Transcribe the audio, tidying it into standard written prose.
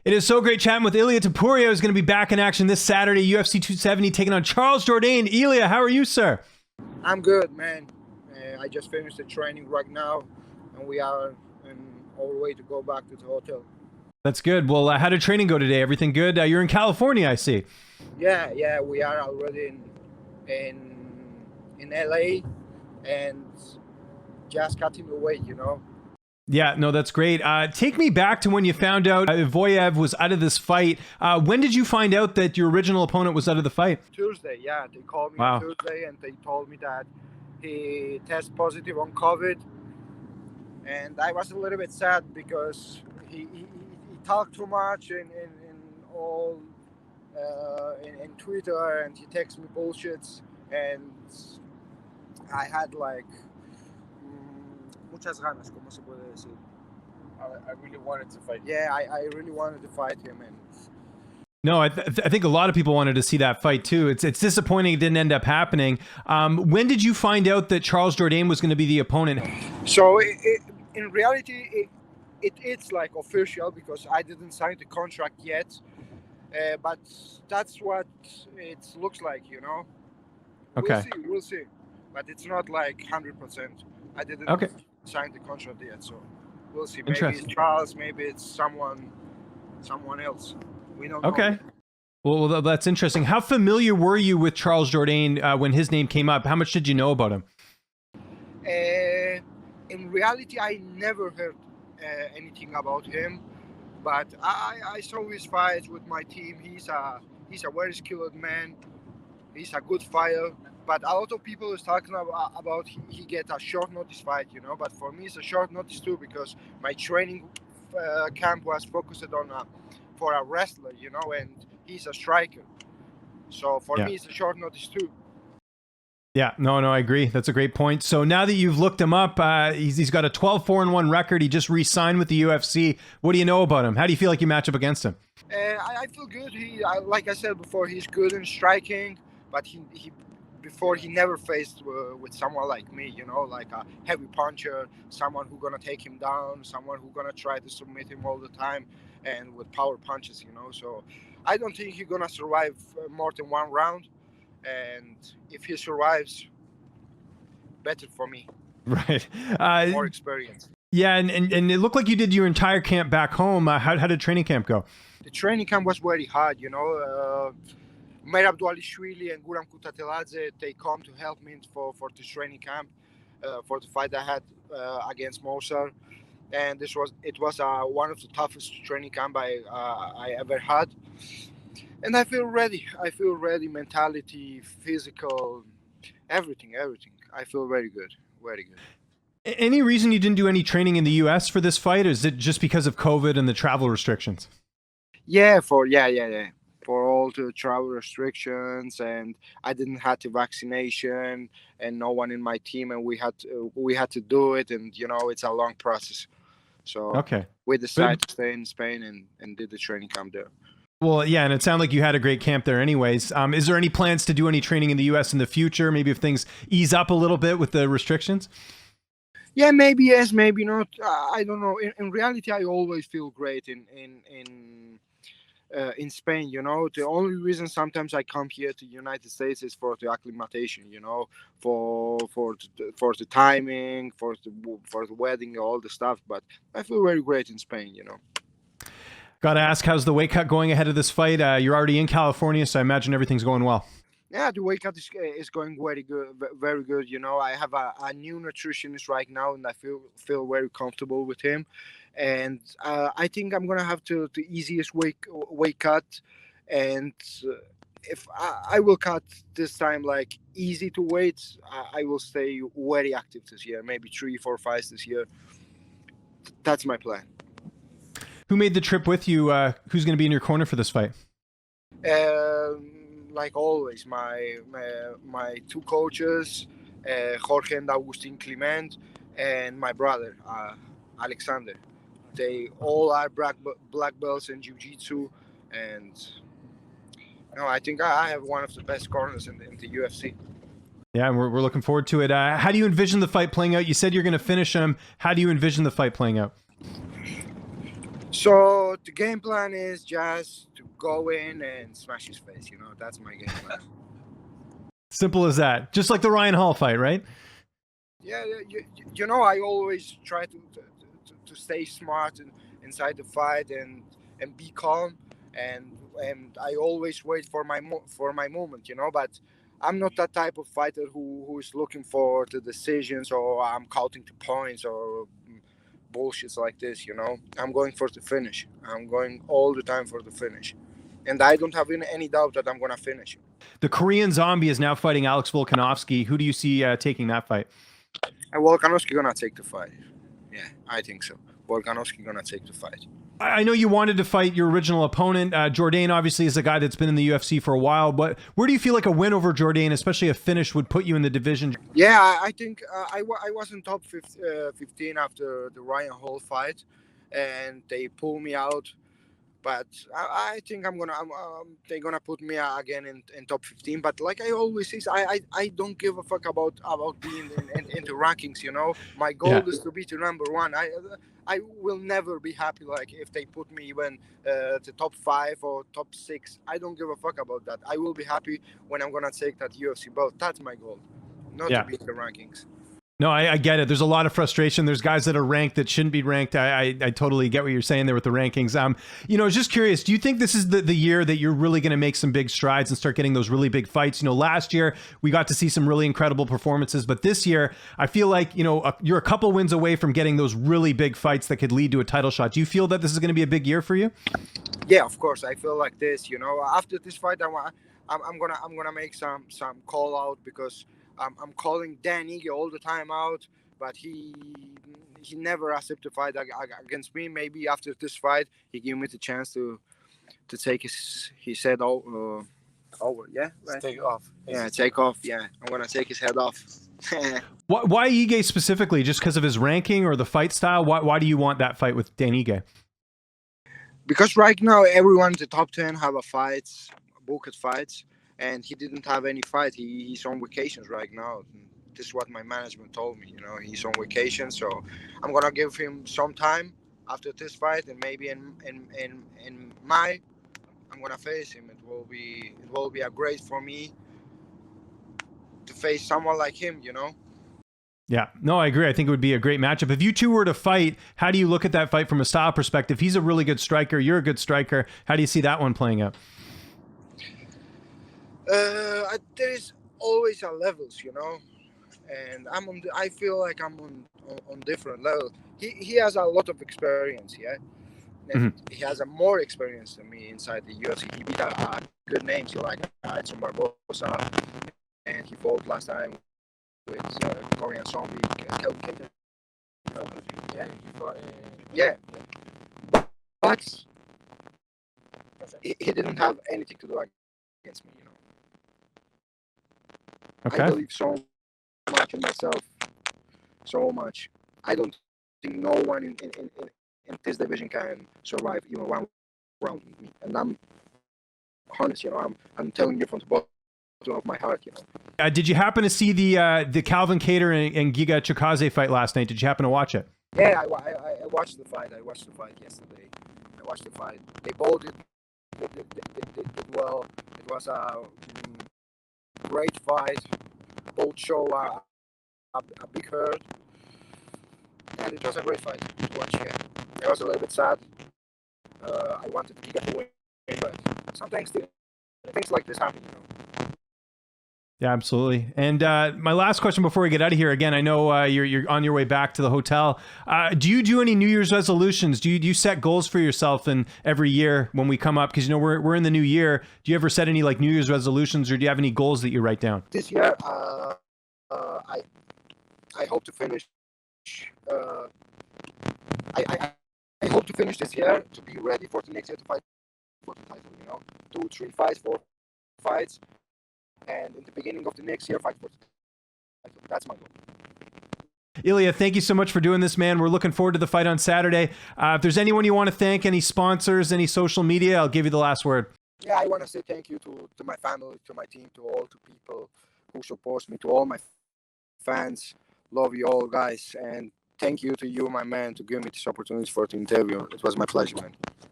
It is so great chatting with Ilia Topuria, who's going to be back in action this Saturday, UFC 270, taking on Charles Jourdain. Ilia, how are you, sir? I'm good, man. I just finished the training right now, and we are on our way to go back to the hotel. That's good. Well, how did training go today? Everything good? You're in California, I see. Yeah, we are already in LA, and just cutting the weight, Yeah, no, that's great. Take me back to when you found out Evloev was out of this fight. When did you find out that your original opponent was out of the fight? Tuesday, yeah. They called me on Tuesday, and they told me that he tested positive on COVID. And I was a little bit sad because he talked too much in Twitter, and he texts me bullshits, and I had like muchas ganas, como se puede decir. I really wanted to fight. Yeah, I really wanted to fight him. And no, I think a lot of people wanted to see that fight too. It's disappointing it didn't end up happening. When did you find out that Charles Jourdain was going to be the opponent? So in reality, it's like official because I didn't sign the contract yet. But that's what it looks like, Okay. We'll see. But it's not like 100%. I didn't sign the contract yet, so we'll see. Maybe it's Charles, maybe it's someone else. We don't know. Okay. Well, that's interesting. How familiar were you with Charles Jourdain when his name came up? How much did you know about him? In reality, I never heard anything about him, but I saw his fights with my team. He's a very skilled man. He's a good fighter. But a lot of people is talking about he get a short notice fight, But for me, it's a short notice too because my training camp was focused on for a wrestler, and he's a striker. So for me, it's a short notice too. Yeah, no, I agree. That's a great point. So now that you've looked him up, he's got a 12-4-1 record. He just re-signed with the UFC. What do you know about him? How do you feel like you match up against him? I feel good. Like I said before, he's good in striking, but he never faced with someone like me, like a heavy puncher, someone who's gonna take him down, someone who's gonna try to submit him all the time, and with power punches, So I don't think he's gonna survive more than one round. And if he survives, better for me. Right. More experience. Yeah, and it looked like you did your entire camp back home. How did training camp go? The training camp was very hard, Meir Abdualishvili and Guram Kutateladze, they come to help me for the training camp, for the fight I had against Movsar. And it was one of the toughest training camp I ever had. And I feel ready. Mentality, physical, everything. I feel very good. Any reason you didn't do any training in the U.S. for this fight? Or is it just because of COVID and the travel restrictions? Yeah. For all the travel restrictions, and I didn't have the vaccination, and no one in my team, and we had to do it, and it's a long process. So we decided to stay in Spain and did the training camp there. Well, yeah, and it sounded like you had a great camp there anyways. Is there any plans to do any training in the U.S. in the future? Maybe if things ease up a little bit with the restrictions? Yeah, maybe yes, maybe not. I don't know. In reality, I always feel great in Spain, The only reason sometimes I come here to the United States is for the acclimatation, for the timing, for the wedding, all the stuff. But I feel very great in Spain, Got to ask, how's the weight cut going ahead of this fight? You're already in California, so I imagine everything's going well. Yeah, the weight cut is going very good, very good. I have a new nutritionist right now, and I feel very comfortable with him. And I think I'm gonna have the easiest weight cut, and if I will cut this time like easy to weight, I will stay very active this year. Maybe 3-4 fights this year. That's my plan. Who made the trip with you? Who's going to be in your corner for this fight? Like always, my two coaches, Jorge and Agustin Clement, and my brother, Alexander. They all are black belts in jiu-jitsu, and I think I have one of the best corners in the UFC. Yeah, we're looking forward to it. How do you envision the fight playing out? You said you're going to finish him. How do you envision the fight playing out? So the game plan is just to go in and smash his face. That's my game plan. Simple as that. Just like the Ryan Hall fight, right? Yeah, I always try to stay smart inside the fight and be calm, and I always wait for my moment. But I'm not that type of fighter who is looking for the decisions, or I'm counting the points or bullshits like this. I'm going for the finish. I'm going all the time for the finish, and I don't have any doubt that I'm gonna finish. The Korean Zombie is now fighting Alex Volkanovski. Who do you see taking that fight? And Volkanovski gonna take the fight. Yeah, I think so. Volkanovski gonna take the fight. I know you wanted to fight your original opponent. Jourdain obviously is a guy that's been in the UFC for a while, but where do you feel like a win over Jourdain, especially a finish, would put you in the division? Yeah, I think I was in top 15 after the Ryan Hall fight, and they pulled me out. But I think they're gonna put me again in top 15. But like I always say, I don't give a fuck about being in the rankings. My goal is to be the number one. I will never be happy like if they put me even the top 5 or top 6. I don't give a fuck about that. I will be happy when I'm gonna take that UFC belt. That's my goal, not to be in the rankings. No, I get it. There's a lot of frustration. There's guys that are ranked that shouldn't be ranked. I totally get what you're saying there with the rankings. I was just curious, do you think this is the year that you're really going to make some big strides and start getting those really big fights? Last year we got to see some really incredible performances, but this year I feel like, you're a couple wins away from getting those really big fights that could lead to a title shot. Do you feel that this is going to be a big year for you? Yeah, of course. I feel like this, after this fight, I'm gonna make some call out, because I'm calling Dan Ige all the time out, but he never accepted to fight against me. Maybe after this fight, he gave me the chance to take his head over. Yeah, right. Take off. Yeah, take off. Yeah, I'm gonna take his head off. Why Ige specifically? Just because of his ranking or the fight style? Why do you want that fight with Dan Ige? Because right now everyone in the top 10 have booked fights. And he didn't have any fight. He's on vacations right now. This is what my management told me. He's on vacation, so I'm gonna give him some time after this fight, and maybe in May, I'm gonna face him. It will be a great for me to face someone like him. Yeah, no, I agree. I think it would be a great matchup. If you two were to fight, how do you look at that fight from a style perspective? He's a really good striker. You're a good striker. How do you see that one playing out? There's always a levels, and I feel like I'm on different levels. He has a lot of experience, yeah, and he has a more experience than me inside the UFC. He beat a good names like Edson Barbosa, and he fought last time with Korean Zombie. Yeah, but he didn't have anything to do against me, Okay. I believe so much in myself, so much. I don't think no one in this division can survive even one round with me. And I'm honest, I'm telling you from the bottom of my heart, Did you happen to see the Calvin Kattar and Giga Chikadze fight last night? Did you happen to watch it? Yeah, I watched the fight. I watched the fight yesterday. They both did well. It was a great fight. Both show a big hurt, and it was a great fight to watch. Yeah. I was a little bit sad. I wanted to get the win, but sometimes things like this happen. Yeah, absolutely. And my last question before we get out of here, again, I know you're on your way back to the hotel. Do you do any New Year's resolutions? Do you set goals for yourself and every year when we come up? Because we're in the new year. Do you ever set any like New Year's resolutions, or do you have any goals that you write down? This year, I hope to finish. I hope to finish this year to be ready for the next year to fight for the title. 2, 3 fights, 4 fights. And in the beginning of the next year, fight for the title. That's my goal. Ilia, thank you so much for doing this, man. We're looking forward to the fight on Saturday. If there's anyone you want to thank, any sponsors, any social media, I'll give you the last word. Yeah, I want to say thank you to my family, to my team, to all the people who support me, to all my fans. Love you all, guys. And thank you to you, my man, to give me this opportunity for the interview. It was my pleasure, man.